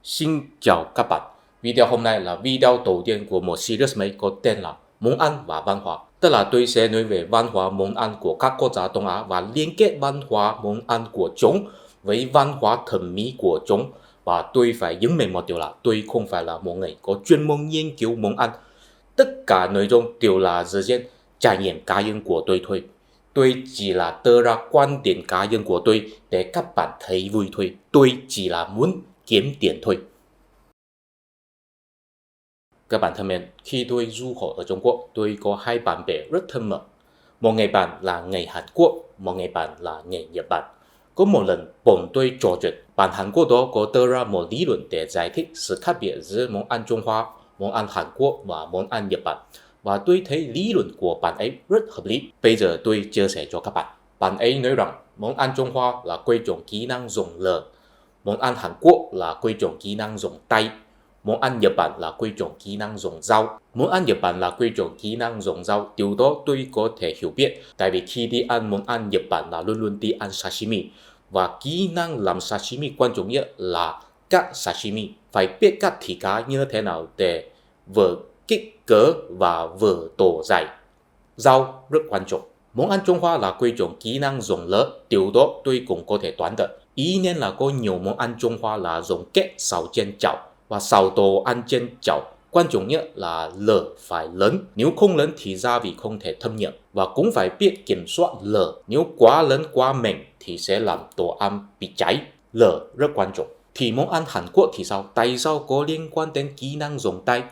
Xin chào các bạn. Video hôm nay là video đầu tiên của một series mới có tên là Món ăn và văn hóa. Tức là tôi sẽ nói về văn hóa món ăn của các quốc gia Đông Á và liên kết văn hóa món ăn của chúng với văn hóa thẩm mỹ của chúng. Và tôi phải nhấn mạnh một điều là tôi không phải là một người có chuyên môn nghiên cứu món ăn. Tất cả nội dung đều là dựa trên trải nghiệm cá nhân của tôi thôi. Tôi chỉ là đưa ra quan điểm cá nhân của tôi để các bạn thấy vui thôi. Tôi chỉ là muốn kiếm tiền thôi. Các bạn thân mến, khi tôi du học ở Trung Quốc, tôi có hai bạn bè rất thân mật. Một người bạn là người Hàn Quốc, một người bạn là người Nhật Bản. Có một lần bọn tôi trò chuyện, bạn Hàn Quốc đó có đưa ra một lý luận để giải thích sự khác biệt giữa món ăn Trung Hoa, món ăn Hàn Quốc và món ăn Nhật Bản. Và tôi thấy lý luận của bạn ấy rất hợp lý. Bây giờ tôi chia sẻ cho các bạn. Bạn ấy nói rằng món ăn Trung Hoa là quy trọng kỹ năng dùng lờ, món ăn Hàn Quốc là quy trọng kỹ năng dùng tay, món ăn Nhật Bản là quy trọng kỹ năng dùng dao. Món ăn Nhật Bản là quy trọng kỹ năng dùng dao. Điều đó tôi có thể hiểu biết. Tại vì khi đi ăn món ăn Nhật Bản là luôn luôn đi ăn sashimi. Và kỹ năng làm sashimi quan trọng nhất là cắt sashimi. Phải biết cắt thịt cá như thế nào để vừa kích cỡ và vừa độ dài. Dao rất quan trọng. Món ăn Trung Hoa là quy trọng kỹ năng dùng lỡ. Điều đó tôi cũng có thể đoán được. Ý nên là có nhiều món ăn Trung Hoa là dùng két xào trên chảo. Và xào đồ ăn trên chảo, quan trọng nhất là lửa phải lớn. Nếu không lớn thì gia vị không thể thâm nhập. Và cũng phải biết kiểm soát lửa. Nếu quá lớn quá mềm thì sẽ làm đồ ăn bị cháy. Lửa rất quan trọng. Thì món ăn Hàn Quốc thì sao? Tại sao có liên quan đến kỹ năng dùng tay?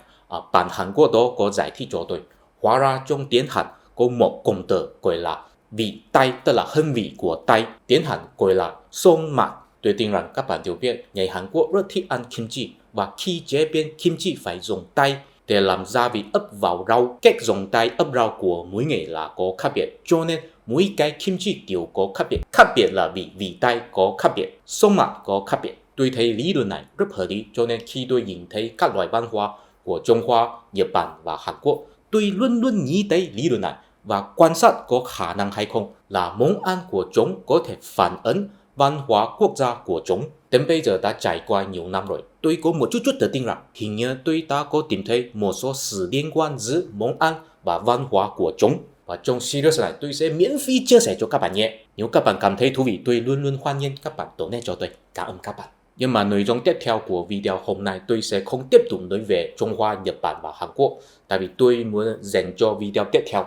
Bạn Hàn Quốc đó có giải thích cho tôi. Hóa ra trong tiếng Hàn có một cụm từ gọi là vị tay, tức là hương vị của tay. Tiếng Hàn gọi là sông mặn. Tôi tin rằng các bạn đều biết người Hàn Quốc rất thích ăn kimchi. Và khi chế biến kimchi phải dùng tay để làm gia vị ấp vào rau. Cách dùng tay ấp rau của mỗi người là có khác biệt. Cho nên mỗi cái kimchi đều có khác biệt. Khác biệt là vì vị tay có khác biệt, sông mặn có khác biệt. Tôi thấy lý luận này rất hợp lý. Cho nên khi tôi nhìn thấy các loại văn hóa của Trung Hoa, Nhật Bản và Hàn Quốc, tôi luôn luôn nghĩ tới lý luận này và quan sát có khả năng hay không là món ăn của chúng có thể phản ứng văn hóa quốc gia của chúng. Đến bây giờ đã trải qua nhiều năm rồi, tôi có một chút tự tin rằng hình như tôi đã có tìm thấy một số sự liên quan giữa món ăn và văn hóa của chúng. Và trong series này tôi sẽ miễn phí chia sẻ cho các bạn nhé. Nếu các bạn cảm thấy thú vị, tôi luôn luôn hoan nghênh các bạn donate cho tôi. Cảm ơn các bạn. Nhưng mà nội dung tiếp theo của video hôm nay tôi sẽ không tiếp tục nói về Trung Hoa, Nhật Bản và Hàn Quốc. Tại vì tôi muốn dành cho video tiếp theo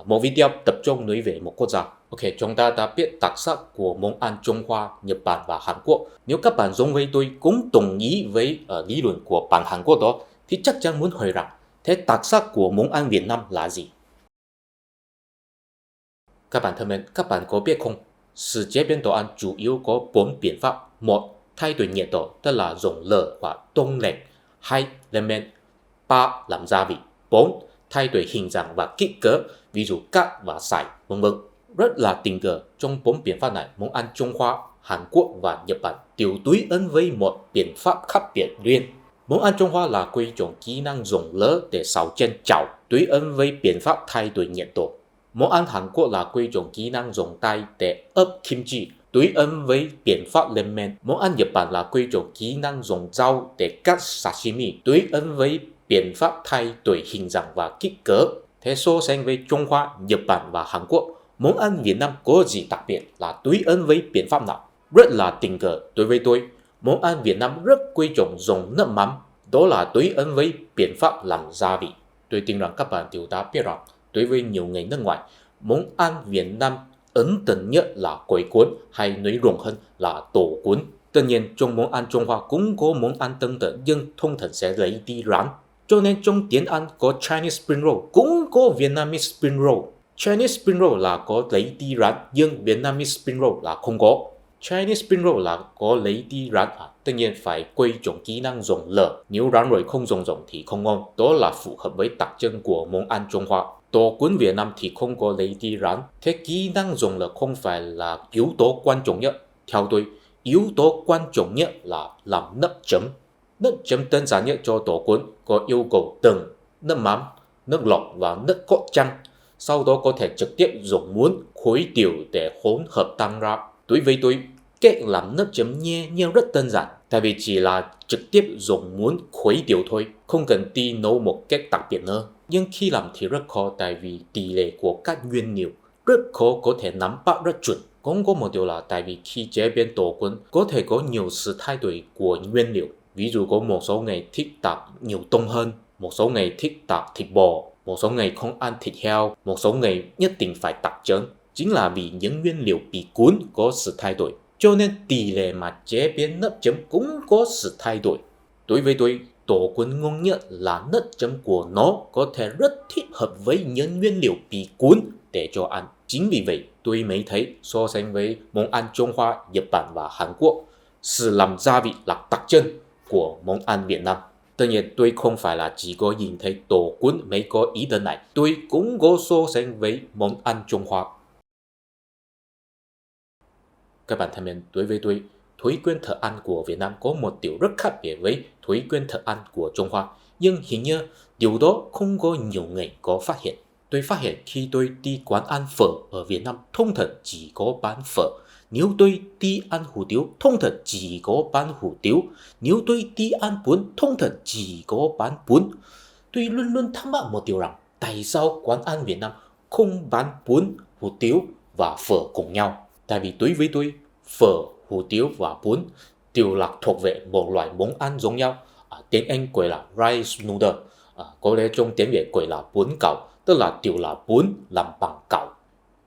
một video tập trung nói về một quốc gia. Ok, chúng ta đã biết đặc sắc của món ăn Trung Hoa, Nhật Bản và Hàn Quốc. Nếu các bạn giống với tôi cũng đồng ý với lý luận của bạn Hàn Quốc đó, thì chắc chắn muốn hỏi rằng thế đặc sắc của món ăn Việt Nam là gì? Các bạn thân mến, các bạn có biết không? Sự chế biến đồ ăn chủ yếu có 4 biện pháp. 1. Thay đổi nhiệt độ, tức là dùng lửa và đông lạnh. 2. Lên men. 3. Làm gia vị. 4. Thay đổi hình dạng và kích cỡ, ví dụ cắt và xay, vân vân. Rất là tình cờ trong 4 biện pháp này, món ăn Trung Hoa, Hàn Quốc và Nhật Bản đều đối ứng với một biện pháp khác biệt riêng. Món ăn Trung Hoa là quy trọng kỹ năng dùng lửa để xào trên chảo, đối ứng với biện pháp thay đổi nhiệt độ. Món ăn Hàn Quốc là quy trọng kỹ năng dùng tay để ấp kimchi, đối ứng với biện pháp lên men. Món ăn Nhật Bản là quy trọng kỹ năng dùng dao để cắt sashimi, đối ứng với biện pháp thay đổi hình dạng và kích cỡ. Thế so sánh với Trung Hoa, Nhật Bản và Hàn Quốc, món ăn Việt Nam có gì đặc biệt là đối ứng với biện pháp nào? Rất là tình cờ đối với tôi, món ăn Việt Nam rất quy trọng dùng nước mắm, đó là đối ứng với biện pháp làm gia vị. Tôi tin rằng các bạn đều đã biết rằng đối với nhiều người nước ngoài, món ăn Việt Nam ấn tượng nhất là quẩy cuốn, hay nói rộng hơn là tổ cuốn. Tất nhiên trong món ăn Trung Hoa cũng có món ăn tương tự nhưng thông thường sẽ lấy đi rán. Cho nên trong tiếng Anh có Chinese Spring Roll, cũng có Vietnamese Spring Roll. Chinese Spring Roll là có lấy đi rán, nhưng Vietnamese Spring Roll là không có. Chinese Spring Roll là có lấy đi rán, tất nhiên phải quy trọng kỹ năng dùng lửa. Nếu rán rồi không dùng thì không ngon. Đó là phù hợp với đặc trưng của món ăn Trung Hoa. Tổ cuốn Việt Nam thì không có lấy đi rán. Thế kỹ năng dùng lửa không phải là yếu tố quan trọng nhất. Theo tôi, yếu tố quan trọng nhất là làm nước chấm. Nước chấm đơn giản nhất cho tổ cuốn có yêu cầu từng nước mắm, nước lọc và nước cốt chanh. Sau đó có thể trực tiếp dùng muỗng khuấy đều để hỗn hợp tăng ra. Đối với tôi, Cách làm nước chấm nhé nhưng rất đơn giản, tại vì chỉ là trực tiếp dùng muỗng khuấy đều thôi, không cần đi nấu một cách đặc biệt nữa. Nhưng khi làm thì rất khó, tại vì tỷ lệ của các nguyên liệu rất khó có thể nắm bắt rất chuẩn. Còn có một điều là tại vì khi chế biến đồ cuốn có thể có nhiều sự thay đổi của nguyên liệu. Ví dụ có một số ngày thích đặt nhiều tôm hơn, một số ngày thích đặt thịt bò, một số ngày không ăn thịt heo, một số ngày nhất định phải đặt trứng. Chính là vì những nguyên liệu bị cuốn có sự thay đổi, cho nên tỷ lệ mà chế biến nước chấm cũng có sự thay đổi. Đối với tôi, đồ cuốn ngon nhất là nước chấm của nó có thể rất thích hợp với những nguyên liệu bị cuốn để cho ăn. Chính vì vậy, tôi mới thấy so sánh với món ăn Trung Hoa, Nhật Bản và Hàn Quốc, sự làm gia vị là đặc trưng của món ăn Việt Nam. Tất nhiên tôi không phải là chỉ có nhìn thấy đồ cuốn mới có ý tưởng này, tôi cũng có so sánh với món ăn Trung Hoa. Các bạn thân mến, đối với tôi, thói quen thức ăn của Việt Nam có một điều rất khác biệt với thói quen thức ăn của Trung Hoa. Nhưng hình như điều đó không có nhiều người có phát hiện. Tôi phát hiện khi tôi đi quán ăn phở ở Việt Nam thông thường chỉ có bán phở. Nếu tôi đi ăn hủ tiếu thông thường chỉ có bán hủ tiếu. Nếu tôi đi ăn bún thông thường chỉ có bán bún. Tôi luôn luôn thắc mắc một điều rằng tại sao quán ăn Việt Nam không bán bún, hủ tiếu và phở cùng nhau. Tại vì đối với tôi, phở, hủ tiếu và bún đều là thuộc về một loại món ăn giống nhau. Tiếng Anh gọi là rice noodle, có lẽ trong tiếng Việt gọi là bún cảo, tức là đều là bún làm bằng cảo.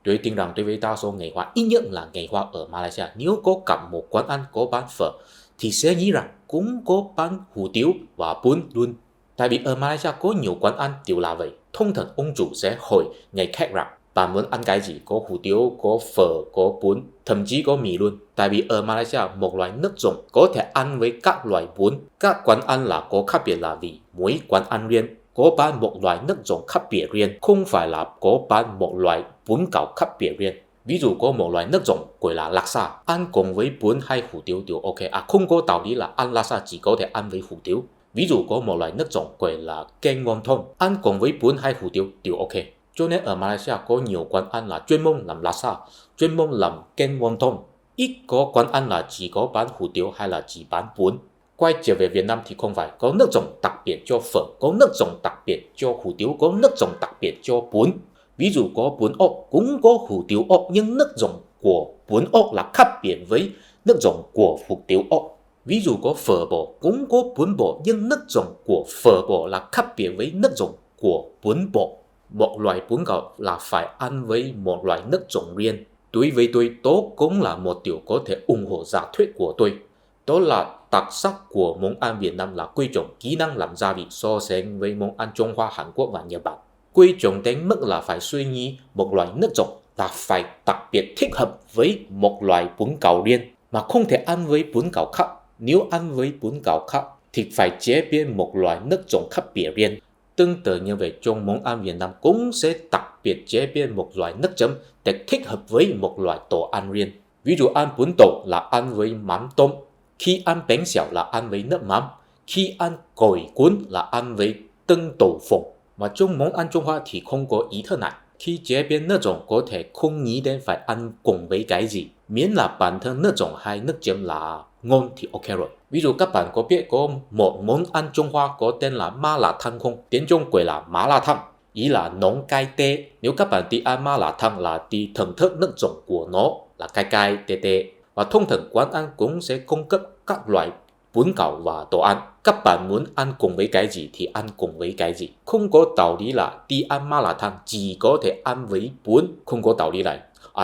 Tôi tin rằng đối với đa số người Hoa, ít nhất là người Hoa ở Malaysia, nếu có gặp một quán ăn có bán phở thì sẽ nghĩ rằng cũng có bán hủ tiếu và bún luôn. Tại vì ở Malaysia có nhiều quán ăn đều là vậy. Thông thường ông chủ sẽ hỏi người khách rằng bạn muốn ăn cái gì, có hủ tiếu, có phở, có bún, thậm chí có mì luôn. Tại vì ở Malaysia một loại nước dùng có thể ăn với các loại bún. Các quán ăn là có khác biệt là vì mỗi quán ăn riêng có bán một loại nước dùng khác biệt riêng, không phải là có bán một loại bún cảo khác biệt riêng. Ví dụ có một loại nước dùng gọi là laksa, ăn cùng với bún hay hủ tiếu đều ok. Không có đạo lý là ăn laksa chỉ có thể ăn với hủ tiếu. Ví dụ có một loại nước dùng gọi là kem wonton, ăn cùng với bún hay hủ tiếu đều ok. Cho nên ở Malaysia có nhiều quán ăn là chuyên môn làm laksa, chuyên môn làm kem wonton. Ít có quán ăn là chỉ có bán hủ tiếu hay là chỉ bán bún. Quay trở về Việt Nam thì không phải, có nước dùng đặc biệt cho phở, có nước dùng đặc biệt cho hủ tiếu, có nước dùng đặc biệt cho bún. Ví dụ có bún ốc cũng có hủ tiếu ốc, nhưng nước dùng của bún ốc là khác biệt với nước dùng của hủ tiếu ốc. Ví dụ có phở bò cũng có bún bò, nhưng nước dùng của phở bò là khác biệt với nước dùng của bún bò. Một loại bún gạo là phải ăn với một loại nước dùng riêng. Đối với tôi, đó cũng là một điều có thể ủng hộ giả thuyết của tôi. Đó là đặc sắc của món ăn Việt Nam là quý trọng kỹ năng làm gia vị so sánh với món ăn Trung Hoa, Hàn Quốc và Nhật Bản. Quý trọng đến mức là phải suy nghĩ một loại nước dùng là phải đặc biệt thích hợp với một loại bún gạo riêng, mà không thể ăn với bún gạo khác. Nếu ăn với bún gạo khác thì phải chế biến một loại nước dùng khác biệt riêng. Tương tự như vậy, trong món ăn Việt Nam cũng sẽ đặc biệt chế biến một loại nước chấm để thích hợp với một loại đồ ăn riêng. Ví dụ ăn bún đậu là ăn với mắm tôm, khi ăn bánh xèo là ăn với nước mắm, khi ăn gỏi cuốn là ăn với tương đậu phộng. Mà trong món ăn Trung Hoa thì không có ý thức này. Khi chế biến nước dùng có thể không nghĩ đến phải ăn cùng với cái gì, miễn là bản thân nước dùng hay nước chấm là ngon thì ok rồi. Ví dụ các bạn có biết có một món ăn Trung Hoa có tên là ma lạ thang không? Tiếng Trung gọi là má la thang, ý là nóng cay tê. Nếu các bạn đi ăn ma lạ thang là đi thưởng thức nước dùng của nó là cay cay tê tê. Và thông thường quán ăn cũng sẽ cung cấp các loại bún gạo và đồ ăn. Các bạn muốn ăn cùng với cái gì thì ăn cùng với cái gì. Không có đạo lý là đi ăn ma lạ thang chỉ có thể ăn với bún, không có đạo lý này.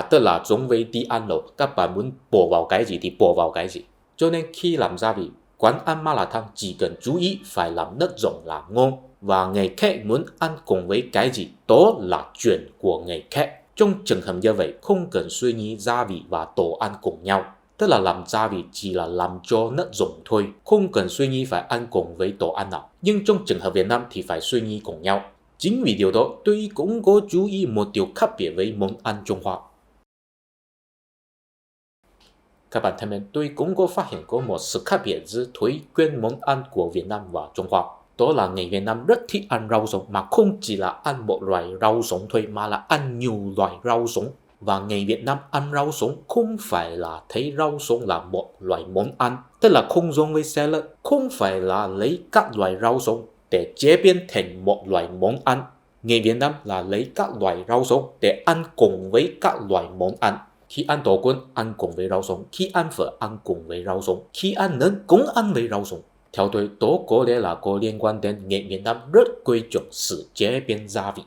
Tức là giống với đi ăn lẩu, các bạn muốn bỏ vào cái gì thì bỏ vào cái gì. Cho nên khi làm gia vị, quán ăn ma lạ thang chỉ cần chú ý phải làm nước dùng là ngon, và người khách muốn ăn cùng với cái gì, đó là chuyện của người khách. Trong trường hợp như vậy, không cần suy nghĩ gia vị và đồ ăn cùng nhau. Tức là làm gia vị chỉ là làm cho nước dùng thôi, không cần suy nghĩ phải ăn cùng với đồ ăn nào. Nhưng trong trường hợp Việt Nam thì phải suy nghĩ cùng nhau. Chính vì điều đó, tôi cũng có chú ý một điều khác biệt với món ăn Trung Hoa. Các bạn thân mến, tôi cũng có phát hiện có một sự khác biệt giữa thói quen món ăn của Việt Nam và Trung Hoa. Đó là người Việt Nam rất thích ăn rau sống, mà không chỉ là ăn một loại rau sống thôi mà là ăn nhiều loại rau sống. và người Việt Nam ăn rau sống không phải là thấy rau sống là một loại món ăn, tức là không giống với salad, không phải là lấy các loại rau sống để chế biến thành một loại món ăn. Người Việt Nam là lấy các loại rau sống để ăn cùng với các loại món ăn. Khi ăn tổ cuốn ăn cùng với rau sống, khi ăn phở ăn cùng với rau sống, khi ăn nướng cũng ăn với rau sống. Theo tôi, đó có lẽ là có liên quan đến người Việt Nam rất quý trọng sự chế biến gia vị.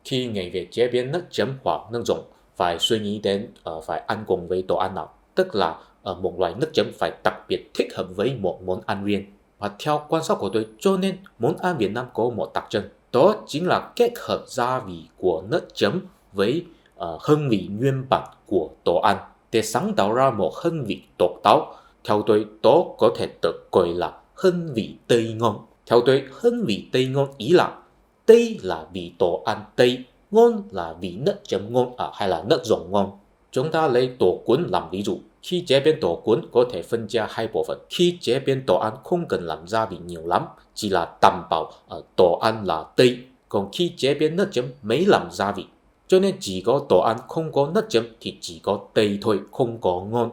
Khi người Việt chế biến nước chấm hoặc nước dùng, phải suy nghĩ đến phải ăn cùng với đồ ăn nào, tức là một loại nước chấm phải đặc biệt thích hợp với một món ăn riêng. Và theo quan sát của tôi, cho nên món ăn Việt Nam có một đặc trưng, đó chính là kết hợp gia vị của nước chấm với hương vị nguyên bản của đồ ăn để sáng tạo ra một hương vị độc đáo. Theo tôi, đó có thể được gọi là hương vị Tây ngon. Theo tôi, hương vị Tây ngon ý là Tây là vì đồ ăn Tây, ngon là vì nước chấm ngon hay là nước dùng ngon. Chúng ta lấy đồ cuốn làm ví dụ. Khi chế biến đồ cuốn có thể phân ra hai bộ phận. Khi chế biến đồ ăn không cần làm gia vị nhiều lắm, chỉ là đảm bảo đồ ăn là Tây. Còn khi chế biến nước chấm mới làm gia vị. Cho nên chỉ có đồ ăn không có nước chấm thì chỉ có Tây thôi, không có ngon.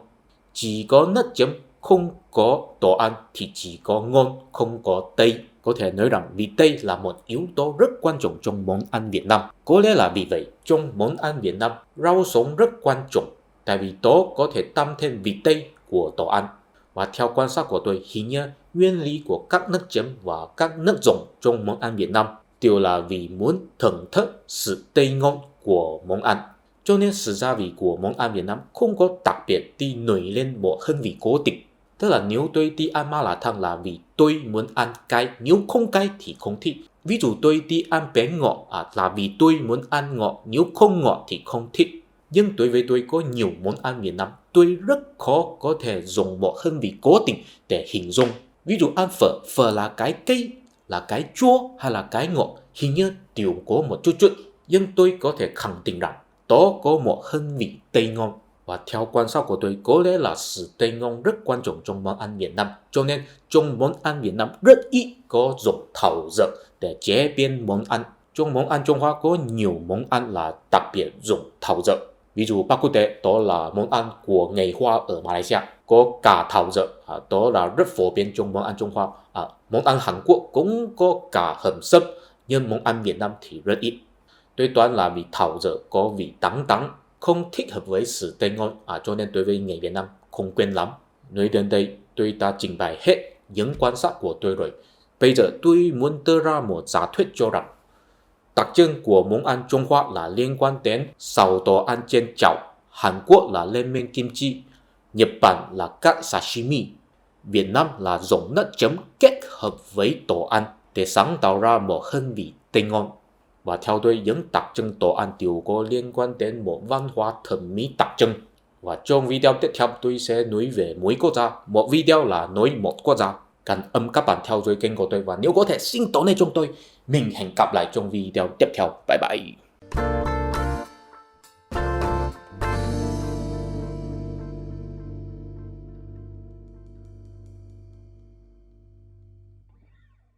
Chỉ có nước chấm không có đồ ăn thì chỉ có ngon, không có Tây. Có thể nói rằng vị Tây là một yếu tố rất quan trọng trong món ăn Việt Nam. Có lẽ là vì vậy, trong món ăn Việt Nam, rau sống rất quan trọng, tại vì đó có thể tăng thêm vị Tây của đồ ăn. Và theo quan sát của tôi, hình như nguyên lý của các nước chấm và các nước dùng trong món ăn Việt Nam đều là vì muốn thưởng thức sự Tây ngon của món ăn. Cho nên sự gia vị của món ăn Việt Nam không có đặc biệt đi nổi lên một hương vị cố định. Tức là nếu tôi đi ăn麻辣烫là vì tôi muốn ăn cay, nếu không cay thì không thích. Ví dụ tôi đi ăn bánh ngọt là vì tôi muốn ăn ngọt, nếu không ngọt thì không thích. Nhưng đối với tôi có nhiều món ăn Việt Nam, tôi rất khó có thể dùng một hương vị cố định để hình dung. Ví dụ ăn phở, phở là cái cay, là cái chua hay là cái ngọt, hình như đều có một chút chút. Nhưng tôi có thể khẳng định rằng đó có một hương vị Tây ngon. Và theo quan sát của tôi, có lẽ là sự Tây ngon rất quan trọng trong món ăn Việt Nam. Cho nên trong món ăn Việt Nam rất ít có dùng thảo dược để chế biến món ăn. Trong món ăn Trung Hoa có nhiều món ăn là đặc biệt dùng thảo dược. Ví dụ bak kut teh, đó là món ăn của người Hoa ở Malaysia, có cả thảo dược, đó là rất phổ biến trong món ăn Trung Hoa. Món ăn Hàn Quốc cũng có cả hầm sâm, nhưng món ăn Việt Nam thì rất ít. Tôi đoán là vì thảo dược có vị đắng đắng, không thích hợp với sự Tây ngon, cho nên đối với người Việt Nam không quen lắm. Nói đến đây, tôi đã trình bày hết những quan sát của tôi rồi. Bây giờ tôi muốn đưa ra một giả thuyết cho rằng đặc trưng của món ăn Trung Hoa là liên quan đến xào đồ ăn trên chảo, Hàn Quốc là lên men kim chi, Nhật Bản là các sashimi, Việt Nam là dùng nước chấm kết hợp với đồ ăn để sáng tạo ra một hương vị Tây ngon. Và theo tôi, những đặc trưng đồ ăn đều có liên quan đến một văn hóa thẩm mỹ đặc trưng. Và trong video tiếp theo tôi sẽ nói về mỗi quốc gia, một video là nói một quốc gia. Cảm ơn các bạn theo dõi kênh của tôi, và nếu có thể xin donate cho tôi. Mình hẹn gặp lại trong video tiếp theo. Bye bye.